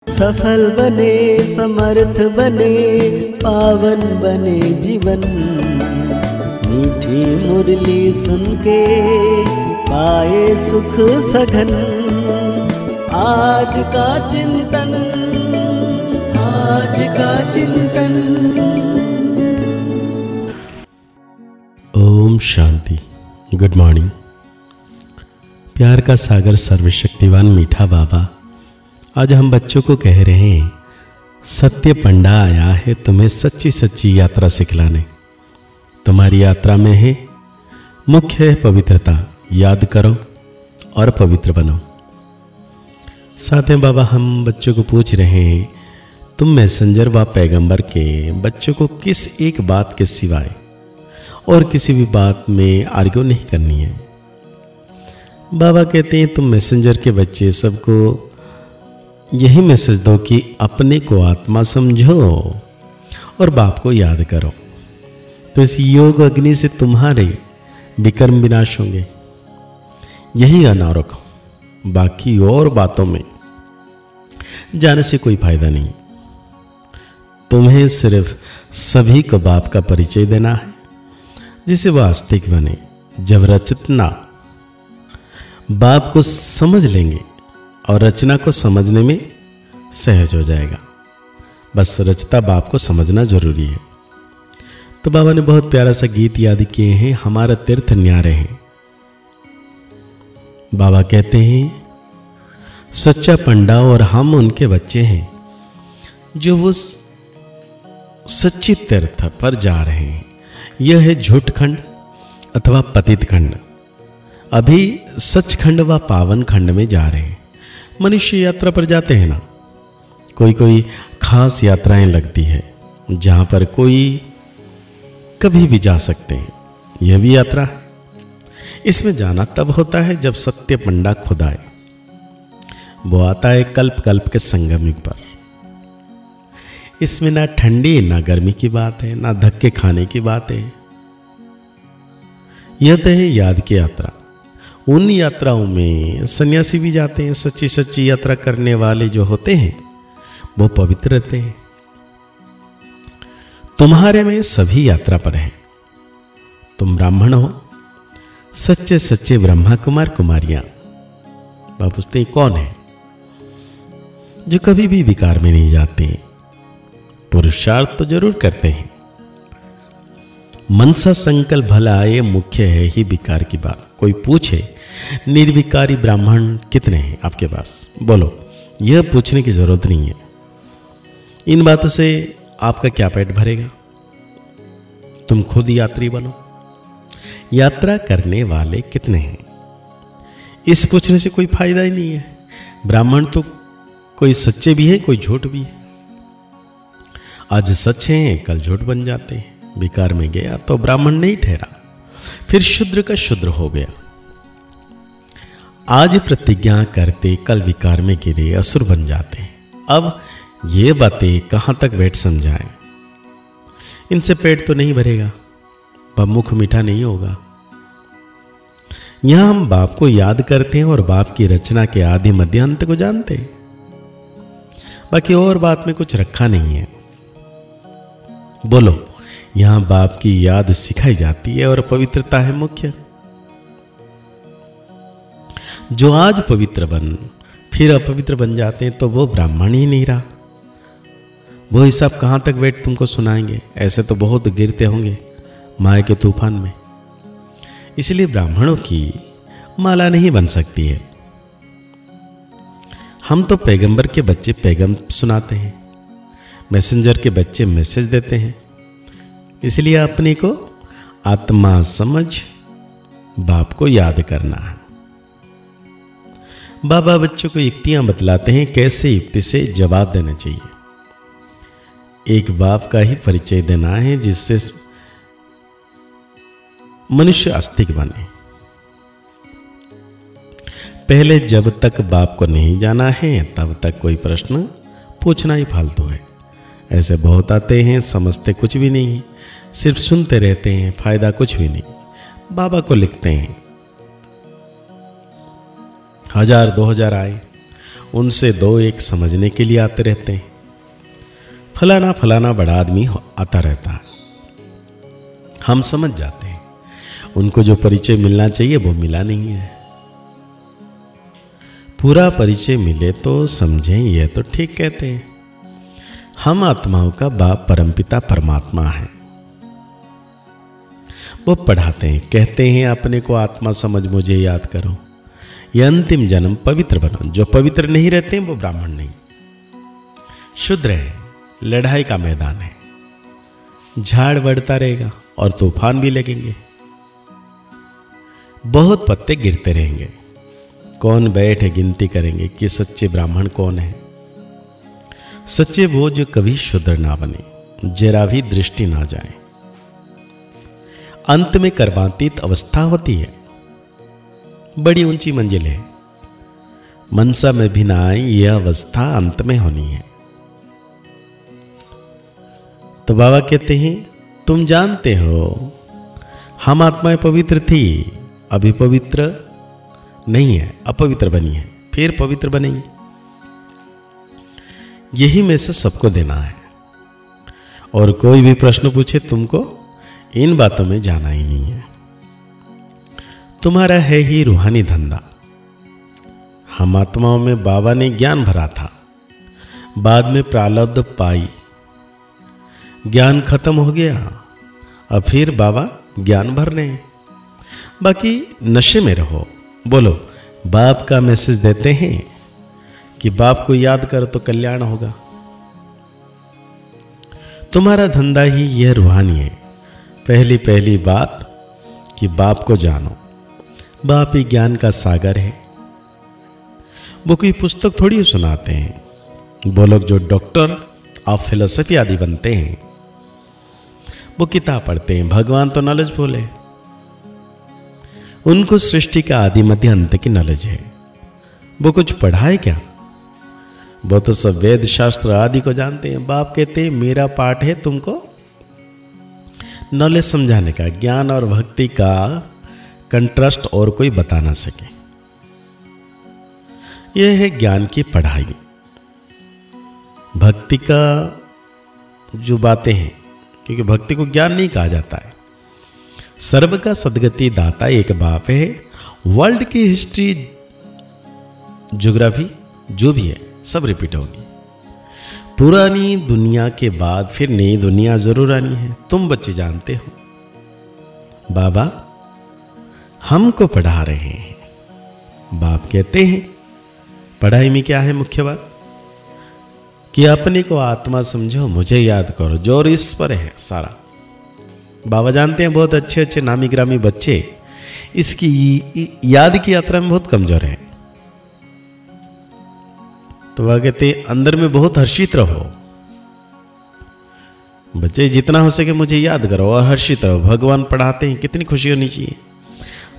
सफल बने, समर्थ बने, पावन बने जीवन। मीठी मुरली सुन के पाए सुख सघन। आज का चिंतन, आज का चिंतन। ओम शांति। Good morning. प्यार का सागर सर्वशक्तिवान मीठा बाबा आज हम बच्चों को कह रहे हैं, सत्य पंडा आया है तुम्हें सच्ची सच्ची यात्रा सिखलाने। तुम्हारी यात्रा में है मुख्य है पवित्रता। याद करो और पवित्र बनो। साथ में बाबा हम बच्चों को पूछ रहे हैं, तुम मैसेंजर व पैगंबर के बच्चों को किस एक बात के सिवाय और किसी भी बात में आर्ग्यू नहीं करनी है। बाबा कहते हैं तुम मैसेंजर के बच्चे सबको यही मैसेज दो कि अपने को आत्मा समझो और बाप को याद करो, तो इस योग अग्नि से तुम्हारे विकर्म विनाश होंगे। यही अनाव रखो, बाकी और बातों में जाने से कोई फायदा नहीं। तुम्हें सिर्फ सभी को बाप का परिचय देना है, जिसे वह आस्तिक बने। जब रचना बाप को समझ लेंगे और रचना को समझने में सहज हो जाएगा। बस रचता बाप को समझना जरूरी है। तो बाबा ने बहुत प्यारा सा गीत याद किए हैं, हमारा तीर्थ न्यारे हैं। बाबा कहते हैं सच्चा पंडा और हम उनके बच्चे हैं जो वो सच्ची तीर्थ पर जा रहे हैं। यह है झूठ खंड अथवा पतित खंड। अभी सचखंड व पावन खंड में जा रहे हैं। मनुष्य यात्रा पर जाते हैं ना, कोई कोई खास यात्राएं लगती है जहां पर कोई कभी भी जा सकते हैं। यह भी यात्रा है। इसमें जाना तब होता है जब सत्य पंडा खुद आए। वो आता है कल्प कल्प के संगम युग पर। इसमें ना ठंडी ना गर्मी की बात है, ना धक्के खाने की बात है। यह तो है याद की यात्रा। उन यात्राओं में सन्यासी भी जाते हैं। सच्ची सच्ची यात्रा करने वाले जो होते हैं वो पवित्र रहते हैं। तुम्हारे में सभी यात्रा पर हैं। तुम ब्राह्मण हो, सच्चे सच्चे ब्रह्मा कुमार कुमारियां। बाप पूछते हैं कौन है जो कभी भी विकार में नहीं जाते हैं। पुरुषार्थ तो जरूर करते हैं। मनसा संकल्प भला ये मुख्य है ही विकार की बात। कोई पूछे निर्विकारी ब्राह्मण कितने हैं आपके पास, बोलो। यह पूछने की जरूरत नहीं है। इन बातों से आपका क्या पेट भरेगा। तुम खुद यात्री बनो। यात्रा करने वाले कितने हैं इस पूछने से कोई फायदा ही नहीं है। ब्राह्मण तो कोई सच्चे भी है, कोई झूठ भी है। आज सच हैं, कल झूठ बन जाते हैं। विकार में गया तो ब्राह्मण नहीं ठहरा, फिर शूद्र का शूद्र हो गया। आज प्रतिज्ञा करते कल विकार में गिरे असुर बन जाते हैं। अब ये बातें कहां तक बैठ समझाएं। इनसे पेट तो नहीं भरेगा, मुख मीठा नहीं होगा। यहां हम बाप को याद करते हैं और बाप की रचना के आदि मध्य अंत को जानते हैं। बाकी और बात में कुछ रखा नहीं है। बोलो, यहां बाप की याद सिखाई जाती है और पवित्रता है मुख्य। जो आज पवित्र बन फिर अपवित्र बन जाते हैं तो वो ब्राह्मण ही नहीं रहा। वो हिसाब कहां तक बैठ तुमको सुनाएंगे। ऐसे तो बहुत गिरते होंगे माया के तूफान में। इसलिए ब्राह्मणों की माला नहीं बन सकती है। हम तो पैगंबर के बच्चे पैगम सुनाते हैं, मैसेंजर के बच्चे मैसेज देते हैं। इसलिए अपने को आत्मा समझ बाप को याद करना है। बाबा बच्चों को युक्तियां बतलाते हैं कैसे युक्ति से जवाब देना चाहिए। एक बाप का ही परिचय देना है जिससे मनुष्य आस्तिक बने। पहले जब तक बाप को नहीं जाना है तब तक कोई प्रश्न पूछना ही फालतू है। ऐसे बहुत आते हैं, समझते कुछ भी नहीं है, सिर्फ सुनते रहते हैं, फायदा कुछ भी नहीं। बाबा को लिखते हैं 1000 2000 आए, उनसे दो एक समझने के लिए आते रहते हैं। फलाना फलाना बड़ा आदमी आता रहता है, हम समझ जाते हैं। उनको जो परिचय मिलना चाहिए वो मिला नहीं है। पूरा परिचय मिले तो समझें, यह तो ठीक कहते हैं। हम आत्माओं का बाप परमपिता परमात्मा है। वो पढ़ाते हैं, कहते हैं अपने को आत्मा समझ, मुझे याद करो, यह अंतिम जन्म पवित्र बनो। जो पवित्र नहीं रहते हैं वो ब्राह्मण नहीं, शुद्र है। लड़ाई का मैदान है, झाड़ बढ़ता रहेगा और तूफान भी लगेंगे, बहुत पत्ते गिरते रहेंगे। कौन बैठे गिनती करेंगे कि सच्चे ब्राह्मण कौन है। सच्चे वो जो कभी शुद्र ना बने, जरा भी दृष्टि ना जाए। अंत में कर्मातीत अवस्था होती है, बड़ी ऊंची मंजिल है। मनसा में भी ना आए, यह अवस्था अंत में होनी है। तो बाबा कहते हैं, तुम जानते हो हम आत्माएं पवित्र थी, अभी पवित्र नहीं है, अपवित्र बनी है, फिर पवित्र बनेंगी। यही में से सबको देना है। और कोई भी प्रश्न पूछे तुमको इन बातों में जाना ही नहीं है। तुम्हारा है ही रूहानी धंधा। हम आत्माओं में बाबा ने ज्ञान भरा था, बाद में प्रारब्ध पाई, ज्ञान खत्म हो गया, अब फिर बाबा ज्ञान भर रहे हैं। बाकी नशे में रहो। बोलो, बाप का मैसेज देते हैं कि बाप को याद करो तो कल्याण होगा। तुम्हारा धंधा ही यह रूहानी है। पहली पहली बात कि बाप को जानो। बाप ही ज्ञान का सागर है। वो कोई पुस्तक थोड़ी सुनाते हैं। वो लोग जो डॉक्टर ऑफ फिलोसफी आदि बनते हैं वो किताब पढ़ते हैं। भगवान तो नॉलेज बोले, उनको सृष्टि का आदि मध्य अंत की नॉलेज है। वो कुछ पढ़ा है क्या? वो तो सब वेद शास्त्र आदि को जानते हैं। बाप कहते हैं मेरा पाठ है तुमको नॉलेज समझाने का। ज्ञान और भक्ति का कंट्रास्ट और कोई बता ना सके। यह है ज्ञान की पढ़ाई। भक्ति का जो बातें हैं, क्योंकि भक्ति को ज्ञान नहीं कहा जाता है। सर्व का सदगति दाता एक बाप है। वर्ल्ड की हिस्ट्री, ज्योग्राफी जो भी है सब रिपीट होगी। पुरानी दुनिया के बाद फिर नई दुनिया जरूर आनी है। तुम बच्चे जानते हो बाबा हमको पढ़ा रहे हैं। बाप कहते हैं पढ़ाई में क्या है मुख्य बात कि अपने को आत्मा समझो, मुझे याद करो। जोर इस पर है सारा। बाबा जानते हैं बहुत अच्छे अच्छे नामी ग्रामी बच्चे इसकी याद की यात्रा में बहुत कमजोर हैं। तो वह कहते अंदर में बहुत हर्षित रहो। बच्चे जितना हो सके मुझे याद करो और हर्षित रहो। भगवान पढ़ाते हैं, कितनी खुशी होनी चाहिए।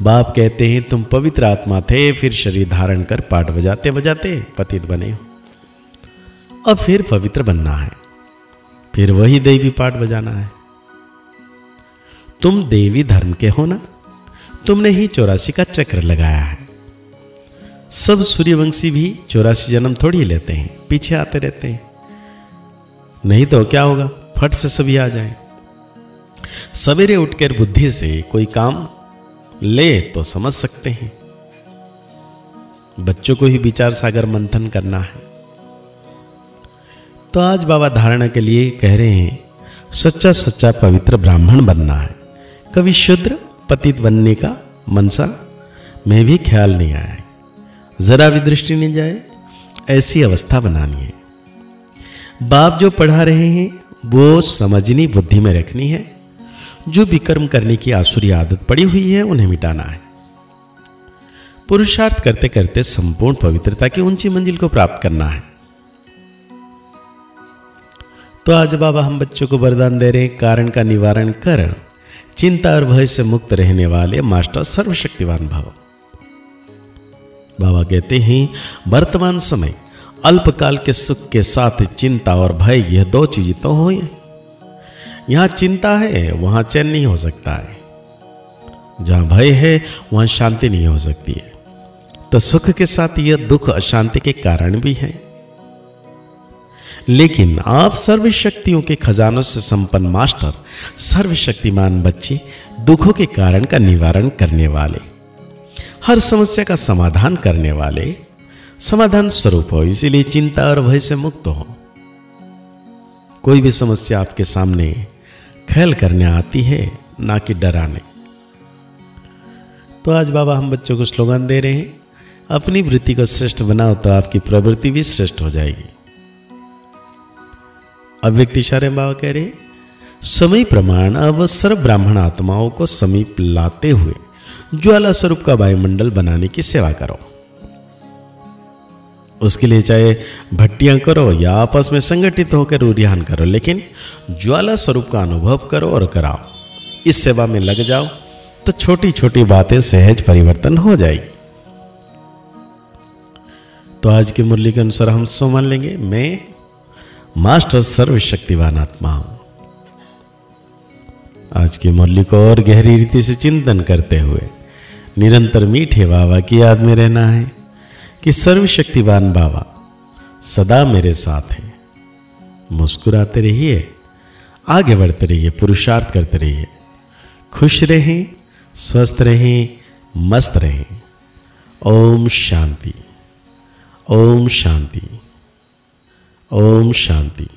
बाप कहते हैं तुम पवित्र आत्मा थे, फिर शरीर धारण कर पाठ बजाते बजाते पतित बने हो। अब फिर पवित्र बनना है, फिर वही देवी पाठ बजाना है। तुम देवी धर्म के हो ना, तुमने ही 84 का चक्र लगाया है। सब सूर्यवंशी भी 84 जन्म थोड़ी लेते हैं, पीछे आते रहते हैं। नहीं तो क्या होगा, फट से सभी आ जाए। सवेरे उठकर बुद्धि से कोई काम ले तो समझ सकते हैं। बच्चों को ही विचार सागर मंथन करना है। तो आज बाबा धारणा के लिए कह रहे हैं सच्चा सच्चा पवित्र ब्राह्मण बनना है। कभी शूद्र पतित बनने का मनसा में भी ख्याल नहीं आया है। जरा भी दृष्टि नहीं जाए, ऐसी अवस्था बनानी है। बाप जो पढ़ा रहे हैं वो समझनी बुद्धि में रखनी है। जो विकर्म करने की आसुरी आदत पड़ी हुई है उन्हें मिटाना है। पुरुषार्थ करते करते संपूर्ण पवित्रता की ऊंची मंजिल को प्राप्त करना है। तो आज बाबा हम बच्चों को वरदान दे रहे हैं, कारण का निवारण कर चिंता और भय से मुक्त रहने वाले मास्टर सर्वशक्तिवान भव। बाबा कहते हैं वर्तमान समय अल्पकाल के सुख के साथ चिंता और भय, यह दो चीजें तो हो। यहां चिंता है वहां चैन नहीं हो सकता है। जहां भय है वहां शांति नहीं हो सकती है। तो सुख के साथ यह दुख अशांति के कारण भी है। लेकिन आप सर्वशक्तियों के खजानों से संपन्न मास्टर, सर्वशक्तिमान बच्चे, दुखों के कारण का निवारण करने वाले, हर समस्या का समाधान करने वाले, समाधान स्वरूप हो। इसीलिए चिंता और भय से मुक्त हो। कोई भी समस्या आपके सामने खेल करने आती है, ना कि डराने। तो आज बाबा हम बच्चों को स्लोगन दे रहे हैं, अपनी वृत्ति को श्रेष्ठ बनाओ तो आपकी प्रवृत्ति भी श्रेष्ठ हो जाएगी। अब व्यक्ति इशारे बाबा कह रहे, समय प्रमाण अब सर्व ब्राह्मण आत्माओं को समीप लाते हुए ज्वाला स्वरूप का वायुमंडल बनाने की सेवा करो। उसके लिए चाहे भट्टियां करो या आपस में संगठित होकर उद्यान करो, लेकिन ज्वाला स्वरूप का अनुभव करो और कराओ। इस सेवा में लग जाओ तो छोटी छोटी बातें सहज परिवर्तन हो जाएगी। तो आज की मुरली के अनुसार हम सो मान लेंगे, मैं मास्टर सर्वशक्तिवान आत्मा हूं। आज की मुरली को और गहरी रीति से चिंतन करते हुए निरंतर मीठे बाबा की याद में रहना है कि सर्वशक्तिवान बाबा सदा मेरे साथ हैं। मुस्कुराते रहिए, आगे बढ़ते रहिए, पुरुषार्थ करते रहिए, खुश रहें, स्वस्थ रहें, मस्त रहें। ओम शांति, ओम शांति, ओम शांति।